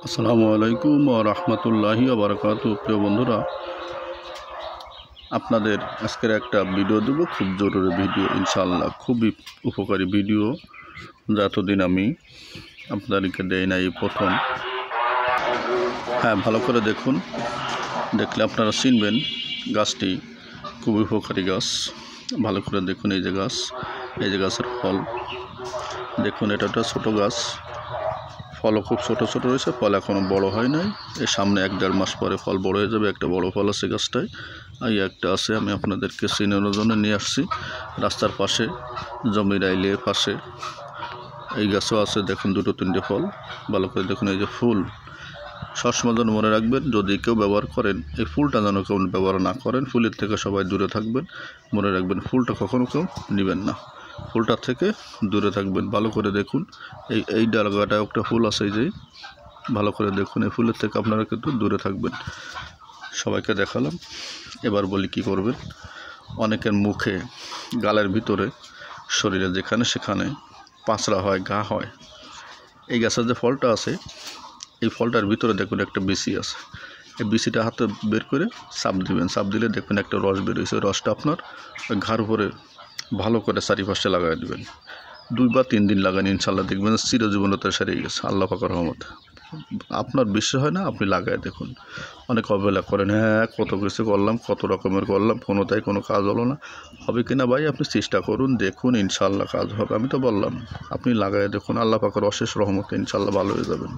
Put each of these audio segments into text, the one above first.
আসসালামু আলাইকুম ওয়া রাহমাতুল্লাহি ওয়া বারাকাতুহু। প্রিয় বন্ধুরা, আপনাদের আজকের একটা ভিডিও দেব, খুব জরুরি ভিডিও, ইনশাআল্লাহ খুবই উপকারী ভিডিও, যা এতদিন আমি আপনাদেরকে দেই না, এই প্রথম। হ্যাঁ, ভালো করে দেখুন, দেখলে আপনারা চিনবেন গাছটি খুবই উপকারী গাছ। ভালো করে দেখুন, এই যে গাছের ফল দেখুন, এটা একটা ছোটো গাছ, ফলও খুব ছোট ছোট রয়েছে, ফল এখনও বড় হয় নাই। এর সামনে 1-1.5 মাস পরে ফল বড় হয়ে যাবে। একটা বড় ফল আছে গাছটায়, আর একটা আছে, আমি আপনাদেরকে চিনানোর জন্য নিয়ে আসছি। রাস্তার পাশে, জমির আইলের পাশে এই গাছও আছে, দেখুন 2-3টে ফল। ভালো করে দেখুন, এই যে ফুল, সবসময় যেন মনে রাখবেন, যদি কেউ ব্যবহার করেন, এই ফুলটা যেন কেউ ব্যবহার না করেন। ফুলের থেকে সবাই দূরে থাকবেন, মনে রাখবেন ফুলটা কখনো কেউ নেবেন না, ফুলটা থেকে দূরে থাকবেন। ভালো করে দেখুন, এই ডালগাটায় একটা ফুল আছে, এই যে ভালো করে দেখুন, এই ফুলের থেকে আপনারা কিন্তু দূরে থাকবেন। সবাইকে দেখালাম, এবার বলি কি করবেন। অনেকের মুখে, গালের ভিতরে, শরীরে যেখানে সেখানে পাঁচড়া হয়, ঘা হয়। এই গাছের যে ফলটা আছে, এই ফলটার ভিতরে দেখুন একটা বিচি আছে। এই বিচিটা হাতে বের করে চাপ দিবেন, চাপ দিলে দেখবেন একটা রস বেরোয়েছে। রসটা আপনার ঘাড় উপরে ভালো করে চারিপাশে লাগাই দেবেন। 2 বা 3 দিন লাগান, ইনশাল্লাহ দেখবেন চিরজীবনতা সেরে গেছে, আল্লাহ পাকের রহমতে। আপনার বিশ্বাস হয় না, আপনি লাগায় দেখুন। অনেক অবহেলা করেন, হ্যাঁ কত কিছু করলাম, কত রকমের করলাম, কোনোটাই কোনো কাজ হলো না। হবে কিনা ভাই, আপনি চেষ্টা করুন, দেখুন, ইনশাল্লাহ কাজ হবে। আমি তো বললাম, আপনি লাগায় দেখুন, আল্লাহ পাকের অশেষ রহমতে ইনশাল্লাহ ভালো হয়ে যাবেন।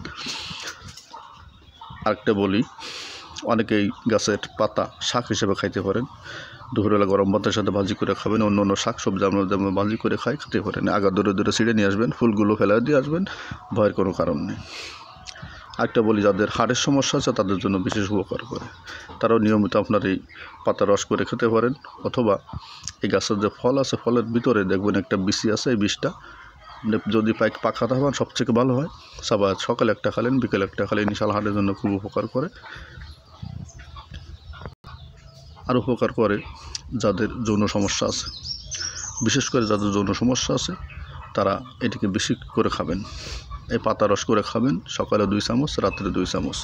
আরেকটা বলি, অনেকেই গাছের পাতা শাক হিসেবে খাইতে পারেন। দুপুরবেলা গরম ভাতের সাথে ভাজি করে খাবেন। অন্য শাক সবজি আমরা যেমন ভাজি করে খেতে পারেন। আগা দূরে ছিঁড়ে নিয়ে আসবেন, ফুলগুলো ফেলা দিয়ে আসবেন, ভয়ের কোনো কারণ নেই। আরেকটা বলি, যাদের হাড়ের সমস্যা আছে তাদের জন্য বিশেষ উপকার করে। তারাও নিয়মিত আপনার এই পাতা রস করে খেতে পারেন। অথবা এই গাছের যে ফল আছে, ফলের ভিতরে দেখবেন একটা বিচি আছে, এই বিষটা যদি পাকাতে হবেন সবথেকে ভালো হয়। সকালে একটা খালেন, বিকেলে একটা খালেন, ইনশাআল্লাহ হাড়ের জন্য খুব উপকার করে। আর উপকার করে যাদের যৌন সমস্যা আছে, বিশেষ করে যাদের যৌন সমস্যা আছে, তারা এটিকে বেশি করে খাবেন। এই পাতা রস করে খাবেন, সকালে 2 চামচ, রাত্রে 2 চামচ,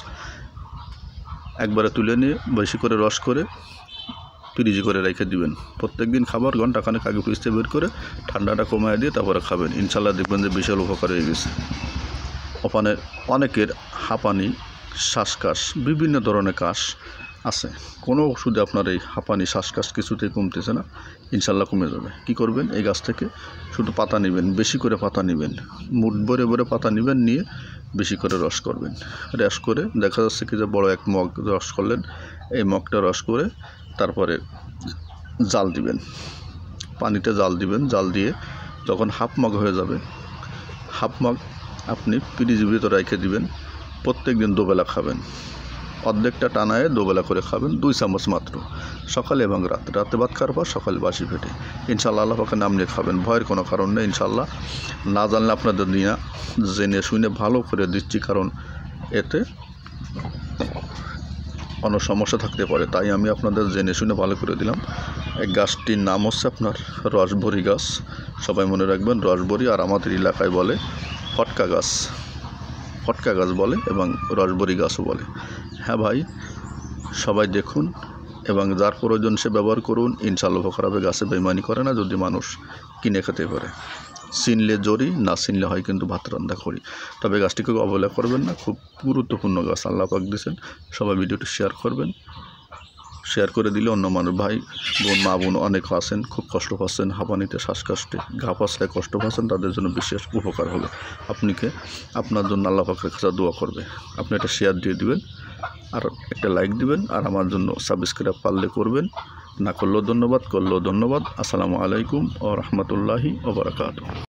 একবারে তুলে নিয়ে বেশি করে রস করে ফ্রিজে করে রেখে দিবেন। প্রত্যেক দিন খাবার ঘন্টাখানেক আগে ফ্রিজ থেকে বের করে ঠান্ডাটা কমায় দিয়ে তারপরে খাবেন, ইনশাল্লাহ দেখবেন যে বিশাল উপকার হয়ে গেছে। অনেকের হাঁপানি, শ্বাসকাশ, বিভিন্ন ধরনের কাশ আছে। কোনো ওষুধে আপনার এই হাঁপানি, শ্বাসকাশ কিছুতেই কমতেছে না, ইনশাল্লাহ কমে যাবে। কি করবেন, এই গাছ থেকে শুধু পাতা নেবেন, বেশি করে পাতা নেবেন, মুঠ ভরে পাতা নেবেন, নিয়ে বেশি করে রস করবেন। রস করে দেখা যাচ্ছে কি যে বড় এক মগ রস করলেন, এই মগটা রস করে তারপরে জাল দিবেন, পানিতে জাল দিবেন। জাল দিয়ে যখন হাফ মগ হয়ে যাবে, হাফ মগ আপনি ফ্রিজের ভিতরে রেখে দিবেন। প্রত্যেক দিন দুবেলা খাবেন, অর্ধেকটা টানায় দুবেলা করে খাবেন, 2 চামচ মাত্র, সকালে এবং রাতে ভাত খাওয়ার পর সকালে বাসি পেটে। ইনশাল্লাহ আল্লাহ পাকের নাম নিয়ে খাবেন, ভয়ের কোনো কারণ নেই। ইনশাল্লাহ না জানলে আপনাদের নিয়ে জেনে শুনে ভালো করে দিচ্ছি, কারণ এতে কোনো সমস্যা থাকতে পারে, তাই আমি আপনাদের জেনে শুনে ভালো করে দিলাম। এই গাছটির নাম হচ্ছে আপনার রসভরি গাছ, সবাই মনে রাখবেন রসভরি, আর আমাদের এলাকায় বলে ফটকা গাছ বলে, এবং রসভরি গাছও বলে। হ্যাঁ ভাই, সবাই দেখুন এবং যার প্রয়োজন সে ব্যবহার করুন, ইনশাআল্লাহ উপকার হবে। গাছে বেইমানি করে না, যদি মানুষ কিনে খেতে পারে। চিনলে জরি, না চিনলে হয় কিন্তু ভাত রান্না করি। তবে গাছটিকে অবহেলা করবেন না, খুব গুরুত্বপূর্ণ গাছ আল্লাহ পাক দিয়েছেন। সবাই ভিডিওটি শেয়ার করবেন, শেয়ার করে দিলে অন্য মানুষ, ভাই বোন, মা বোন অনেক আছেন, খুব কষ্ট পাচ্ছেন, হাঁপানিতে, শ্বাসকষ্টে, ঘা পাশলায় কষ্ট পাচ্ছেন, তাদের জন্য বিশেষ উপকার হবে। আপনার জন্য আল্লাহ পাকের কাছে দোয়া করবে। আপনি একটা শেয়ার দিয়ে দিবেন, আর একটা লাইক দিবেন, আর আমার জন্য সাবস্ক্রাইব পারলে করবেন, না করলেও ধন্যবাদ, করলেও ধন্যবাদ। আসসালামু আলাইকুম ওয়া রাহমাতুল্লাহি ওয়া বারাকাতুহু।